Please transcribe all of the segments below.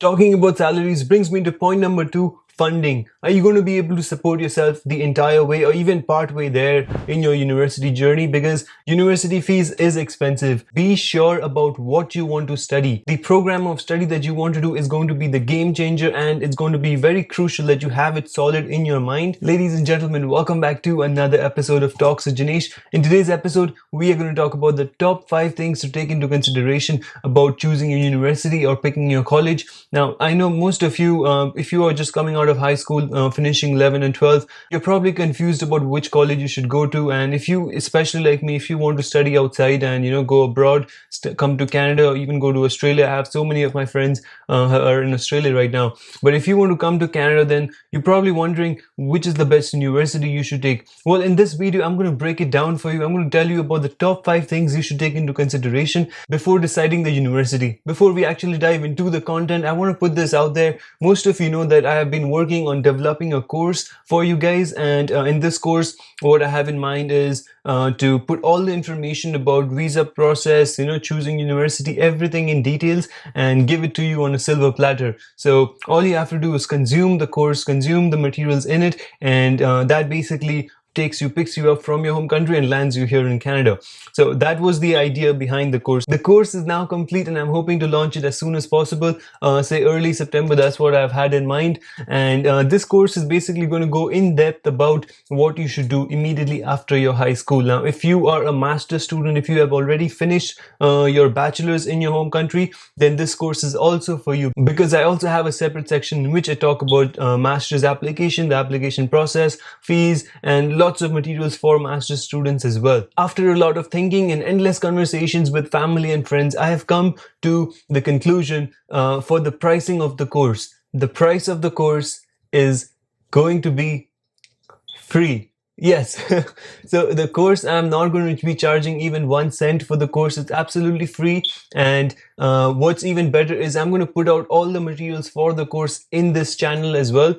Talking about salaries brings me to point number two, funding. Are you going to be able to support yourself the entire way or even part way there in your university journey? Because university fees is expensive. Be sure about what you want to study. The program of study that you want to do is going to be the game changer, and it's going to be very crucial that you have it solid in your mind. Ladies and gentlemen, welcome back to another episode of Talks with Jinesh. In today's episode, we are going to talk about the top 5 things to take into consideration about choosing a university or picking your college. Now, I know most of you, if you are just coming out of high school, finishing 11 and 12, you're probably confused about which college you should go to. And if you, especially like me, if you want to study outside and go abroad, come to Canada or even go to Australia, I have so many of my friends are in Australia right now. But if you want to come to Canada, then you're probably wondering which is the best university you should take. Well, in this video, I'm going to break it down for you. I'm going to tell you about the top 5 things you should take into consideration before deciding the university. Before we actually dive into the content, I want to put this out there. Most of you know that I have been working on developing a course for you guys, and in this course, what I have in mind is to put all the information about visa process, choosing university, everything in details, and give it to you on a silver platter. So all you have to do is consume the course, consume the materials in it, and that basically picks you up from your home country and lands you here in Canada. So that was the idea behind the course. The course is now complete and I'm hoping to launch it as soon as possible, say early September. That's what I've had in mind. And this course is basically going to go in depth about what you should do immediately after your high school. Now, if you are a master's student, if you have already finished your bachelor's in your home country, then this course is also for you, because I also have a separate section in which I talk about master's application, the application process, fees, and lots of materials for master's students as well. After a lot of thinking and endless conversations with family and friends, I have come to the conclusion for the pricing of the course. The price of the course is going to be free. Yes. So the course, I'm not going to be charging even 1 cent for the course. It's absolutely free. And what's even better is I'm going to put out all the materials for the course in this channel as well,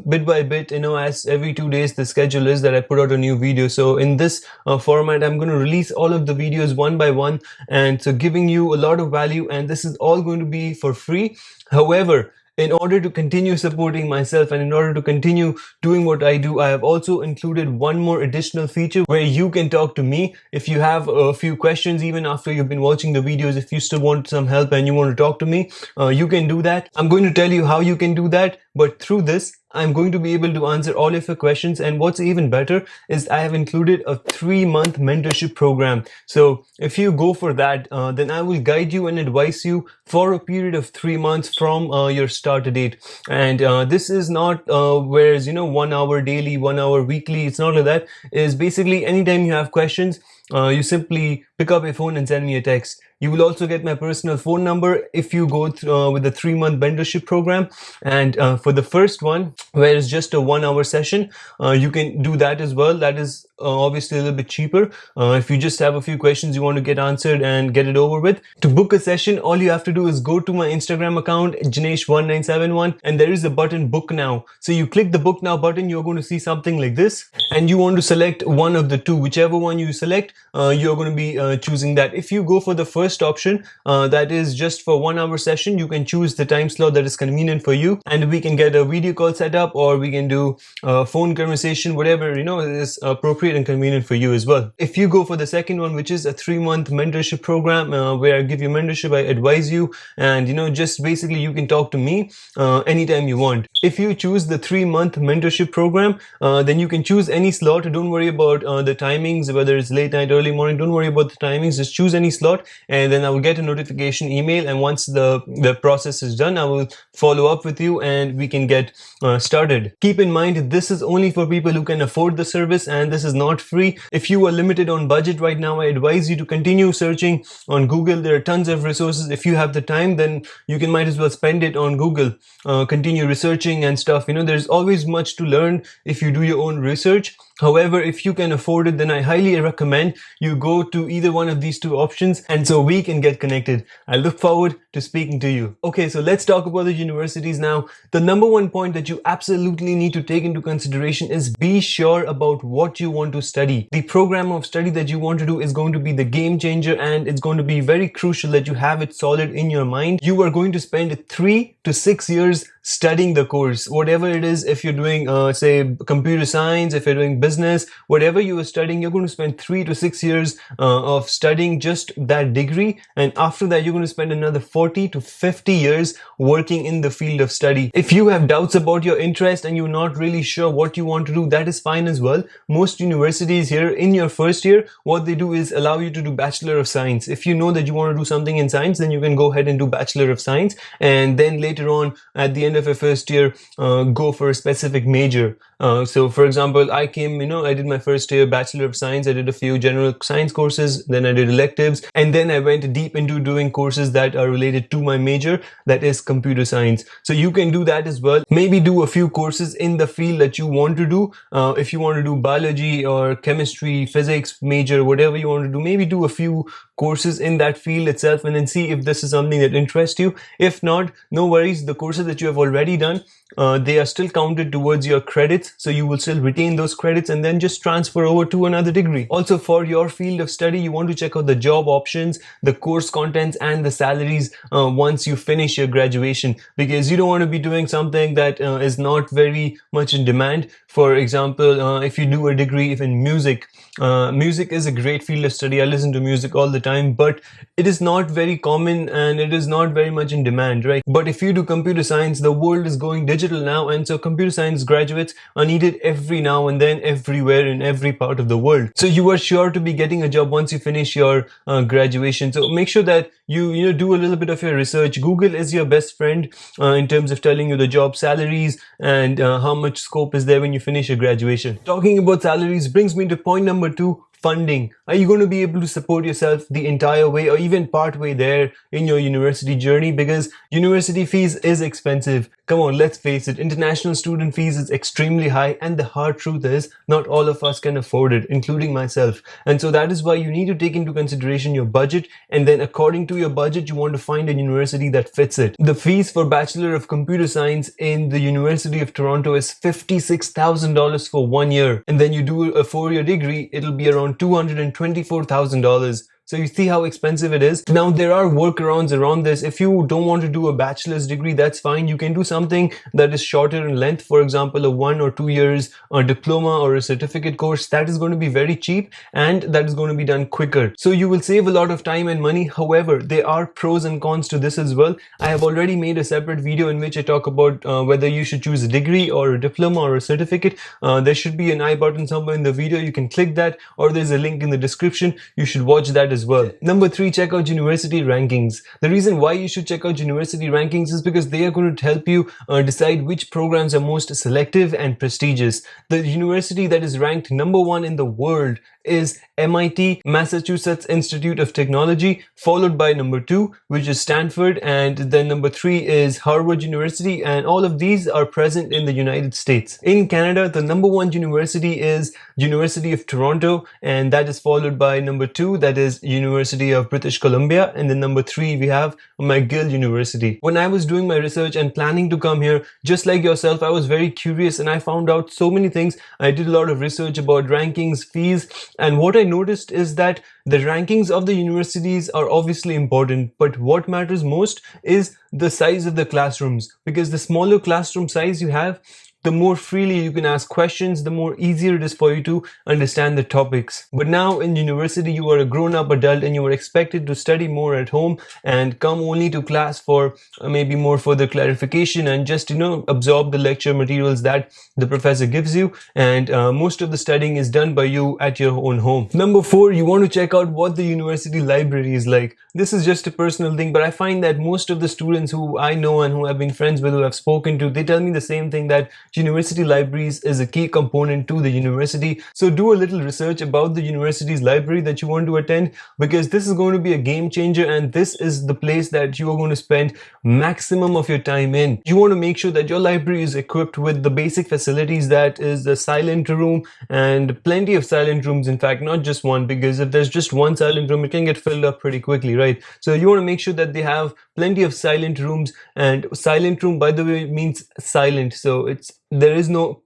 bit by bit, as every 2 days the schedule is that I put out a new video. So in this format, I'm going to release all of the videos one by one, and so giving you a lot of value, and this is all going to be for free. However, in order to continue supporting myself and in order to continue doing what I do, I have also included one more additional feature where you can talk to me. If you have a few questions, even after you've been watching the videos, if you still want some help and you want to talk to me, you can do that. I'm going to tell you how you can do that, but through this, I'm going to be able to answer all of your questions. And what's even better is I have included a 3-month mentorship program. So if you go for that, then I will guide you and advise you for a period of 3 months from your start date. And this is not whereas 1 hour daily, 1 hour weekly. It's not like that. It's basically anytime you have questions, you simply pick up your phone and send me a text. You will also get my personal phone number if you go with the 3-month mentorship program. And for the first one, where it's just a 1 hour session, you can do that as well. That is obviously a little bit cheaper. If you just have a few questions you want to get answered and get it over with. To book a session, all you have to do is go to my Instagram account, Jinesh1971, and there is a button book now. So you click the book now button, you're going to see something like this, and you want to select one of the two. Whichever one you select, you're going to be choosing that. If you go for the first option, that is just for 1 hour session, you can choose the time slot that is convenient for you, and we can get a video call set up, or we can do a phone conversation, whatever is appropriate and convenient for you as well. If you go for the second one, which is a 3-month mentorship program, where I give you mentorship, I advise you, and just basically you can talk to me anytime you want. If you choose the 3-month mentorship program, then you can choose any slot. Don't worry about the timings, whether it's late night, early morning. Don't worry about the timings. Just choose any slot, and then I will get a notification email. And once the process is done, I will follow up with you and we can get started. Keep in mind, this is only for people who can afford the service, and this is not free. If you are limited on budget right now, I advise you to continue searching on Google. There are tons of resources. If you have the time, then you can might as well spend it on Google. Continue researching and stuff. There's always much to learn if you do your own research. However, if you can afford it, then I highly recommend you go to either one of these two options. And so we can get connected. I look forward to speaking to you. Okay, so let's talk about the universities now. The number one point that you absolutely need to take into consideration is be sure about what you want to study. The program of study that you want to do is going to be the game changer, and it's going to be very crucial that you have it solid in your mind. You are going to spend 3 to 6 years studying the course, whatever it is. If you're doing say computer science, if you're doing business, whatever you are studying, you're going to spend 3 to 6 years of studying just that degree, and after that you're going to spend another 40 to 50 years working in the field of study. If you have doubts about your interest and you're not really sure what you want to do, that is fine as well. Most universities here in your first year, what they do is allow you to do Bachelor of Science. If you know that you want to do something in science, then you can go ahead and do Bachelor of Science, and then later on at the end of a first year go for a specific major. So for example, I did my first year Bachelor of Science. I did a few general science courses, then I did electives, and then I went deep into doing courses that are related to my major, that is computer science. So you can do that as well. Maybe do a few courses in the field that you want to do. If you want to do biology or chemistry, physics major, whatever you want to do, maybe do a few courses in that field itself and then see if this is something that interests you. If not, no worries. The courses that you have already done, they are still counted towards your credits, so you will still retain those credits and then just transfer over to another degree. Also, for your field of study, you want to check out the job options, the course contents, and the salaries once you finish your graduation, because you don't want to be doing something that is not very much in demand. For example, if you do a degree in music, music is a great field of study. I listen to music all the time, but it is not very common and it is not very much in demand, right? But if you do computer science, the world is going digital now, and so computer science graduates are needed every now and then, everywhere in every part of the world. So you are sure to be getting a job once you finish your graduation. So make sure that you do a little bit of your research. Google is your best friend in terms of telling you the job salaries and how much scope is there when you finish your graduation. Talking about salaries brings me to point number 2, funding. Are you going to be able to support yourself the entire way or even part way there in your university journey? Because university fees is expensive. Come on, let's face it, international student fees is extremely high, and the hard truth is not all of us can afford it, including myself. And so that is why you need to take into consideration your budget, and then according to your budget, you want to find a university that fits it. The fees for Bachelor of Computer Science in the University of Toronto is $56,000 for 1 year. And then you do a 4-year degree, it'll be around $224,000. So you see how expensive it is. Now there are workarounds around this. If you don't want to do a bachelor's degree, that's fine. You can do something that is shorter in length. For example, a 1 or 2 years diploma or a certificate course that is going to be very cheap and that is going to be done quicker. So you will save a lot of time and money. However, there are pros and cons to this as well. I have already made a separate video in which I talk about whether you should choose a degree or a diploma or a certificate. There should be an I button somewhere in the video. You can click that, or there's a link in the description. You should watch that as well. Number 3, check out university rankings. The reason why you should check out university rankings is because they are going to help you decide which programs are most selective and prestigious. The university that is ranked number 1 in the world is MIT, Massachusetts Institute of Technology, followed by number 2, which is Stanford, and then number 3 is Harvard University, and all of these are present in the United States. In Canada, the number 1 university is University of Toronto, and that is followed by number 2, that is University of British Columbia, and then number 3 we have McGill University. When I was doing my research and planning to come here, just like yourself, I was very curious and I found out so many things. I did a lot of research about rankings, fees, and what I noticed is that the rankings of the universities are obviously important, but what matters most is the size of the classrooms, because the smaller classroom size you have, the more freely you can ask questions, the more easier it is for you to understand the topics. But now in university, you are a grown-up adult and you are expected to study more at home and come only to class for maybe more further clarification and just, absorb the lecture materials that the professor gives you. And most of the studying is done by you at your own home. Number 4, you want to check out what the university library is like. This is just a personal thing, but I find that most of the students who I know and who I've been friends with, who I've spoken to, they tell me the same thing, that university libraries is a key component to the university. So do a little research about the university's library that you want to attend, because this is going to be a game changer, and this is the place that you are going to spend maximum of your time in. You want to make sure that your library is equipped with the basic facilities, that is the silent room, and plenty of silent rooms, in fact, not just one, because if there's just one silent room, it can get filled up pretty quickly, right? So you want to make sure that they have plenty of silent rooms. And silent room, by the way, means silent, so there is no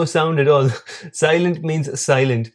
sound at all. Silent means silent,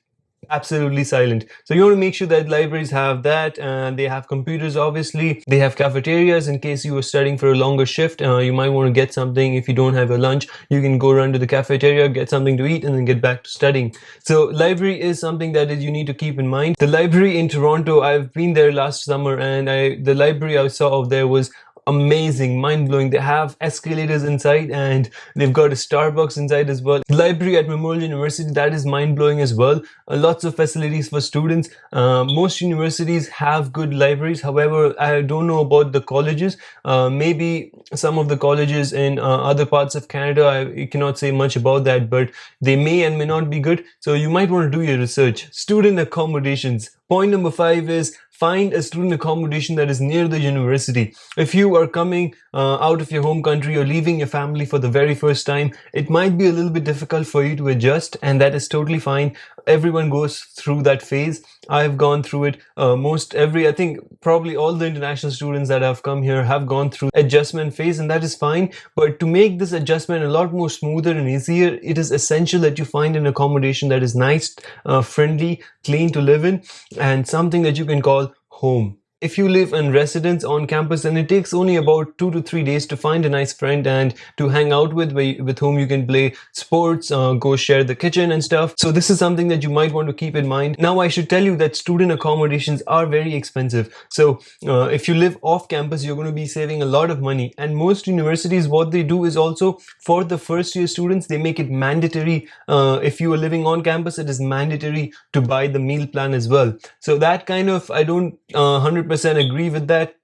absolutely silent. So you want to make sure that libraries have that, and they have computers, obviously. They have cafeterias in case you are studying for a longer shift. You might want to get something. If you don't have a lunch, you can go run to the cafeteria, get something to eat, and then get back to studying. So library is something that you need to keep in mind. The library in Toronto, I've been there last summer, and the library I saw out there was amazing, mind-blowing. They have escalators inside, and they've got a Starbucks inside as well. The library at Memorial University, that is mind-blowing as well. Lots of facilities for students. Most universities have good libraries. However, I don't know about the colleges. Maybe some of the colleges in other parts of Canada, I cannot say much about that, but they may and may not be good. So you might want to do your research. Student accommodations. Point number 5 is find a student accommodation that is near the university. If you are coming out of your home country or leaving your family for the very first time, it might be a little bit difficult for you to adjust, and that is totally fine. Everyone goes through that phase. I've gone through it. I think probably all the international students that have come here have gone through adjustment phase, and that is fine. But to make this adjustment a lot more smoother and easier, it is essential that you find an accommodation that is nice, friendly, clean to live in, and something that you can call home. If you live in residence on campus, then it takes only about 2 to 3 days to find a nice friend and to hang out with whom you can play sports, go share the kitchen and stuff. So this is something that you might want to keep in mind. Now, I should tell you that student accommodations are very expensive. So if you live off campus, you're going to be saving a lot of money. And most universities, what they do is also for the first year students, they make it mandatory. If you are living on campus, it is mandatory to buy the meal plan as well. So that kind of, I don't 100% agree with that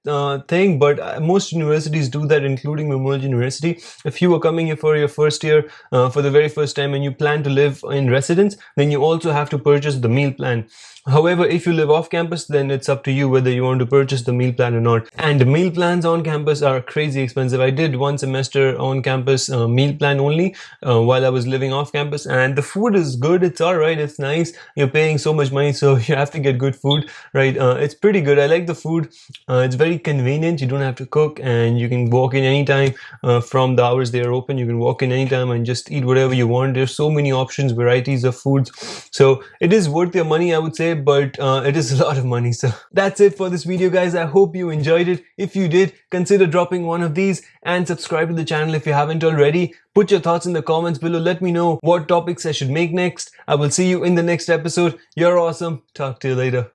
thing, but most universities do that, including Memorial University. If you are coming here for your first year for the very first time and you plan to live in residence, then you also have to purchase the meal plan. However, if you live off campus, then it's up to you whether you want to purchase the meal plan or not. And the meal plans on campus are crazy expensive. I did one semester on campus meal plan only while I was living off campus, and the food is good. It's all right. It's nice. You're paying so much money, so you have to get good food, right? It's pretty good. I like the food. It's very convenient. You don't have to cook, and you can walk in anytime from the hours they are open. You can walk in anytime and just eat whatever you want. There's so many options, varieties of foods. So it is worth your money, I would say, but it is a lot of money. So that's it for this video, guys. I hope you enjoyed it. If you did, consider dropping one of these and subscribe to the channel if you haven't already. Put your thoughts in the comments below. Let me know what topics I should make next. I will see you in the next episode. You're awesome. Talk to you later.